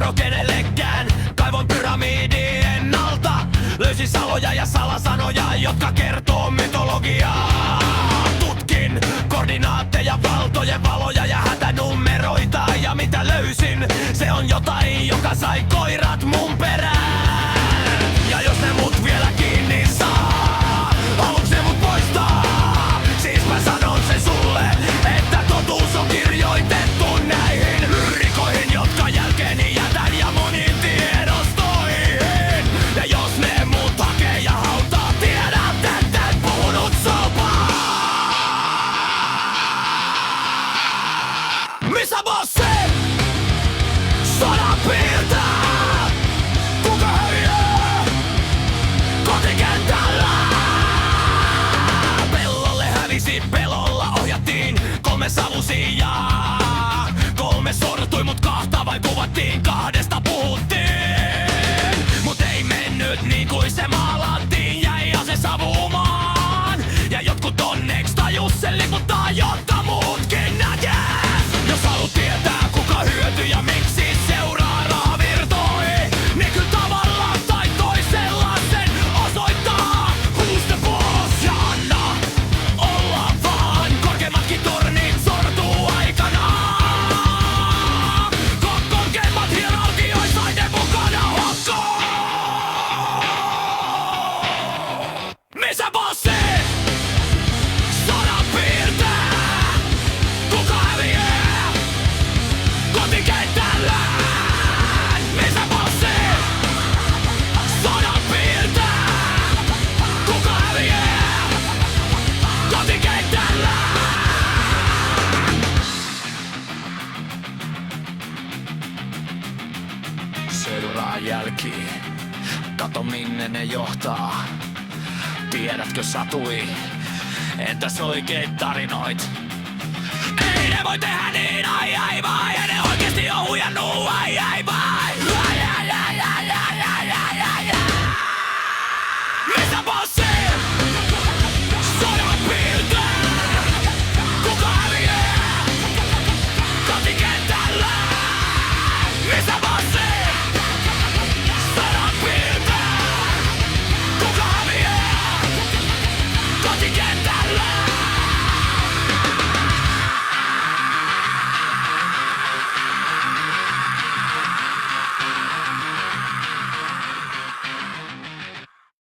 varo kenellekään. Kaivoin pyramidien alta, löysin saloja ja salasanoja, jotka kertoo mytologiaa. Tutkin koordinaatteja, valtojen valoja ja hätänumeroita, ja mitä löysin, se on jotain, joka sai koirat mun perään. Ja jos ne mut vielä kiinni saa, haluuks ne mut poistaa? Siis mä sanon sen sulle, että totuus on kirjoitettu näihin rikoihin, jotka jälkeeni jätän ja moniin tiedostoihin. Ja jos ne mut hakee ja hautaa, tiedät, etten puhunut sopaa. Missä bossi? Sodan piirtää. Kuka häviää? Kotikentällä. Pellolle hävisi, pelolla ohjattiin. 3 savusijaa. 3 sortui, mut 2 vain kuvattiin. 2 puhuttiin. Mut ei mennyt niin kuin se maalattiin. Jäi ase savumaan. Ja jotkut onneksi tajus sen liputtaa, jotta muutkin näkee. Jos haluat tietää kuka hyötyy ja miksi seuraa rahavirtoihin, niin kyllä tavalla tai toisella sen osoittaa. Who's the boss? Ja anna olla vaan. Korkeimmatkin tornit sortuu aikanaan. Korkeimmat hierarkioissa ne mukana hakkaa. Missä bossi? Sodan piirtää. Kuka häviää? Kotikentällään. Missä bossi? Sodan piirtää. Kuka häviää? Kotikentällään. Seuraa jälki, kato minne ne johtaa. Tiedätkö satui, entäs oikeit tarinoit? Ei ne voi tehdä niin, ai vaan, ja ne oikeesti on huijaa.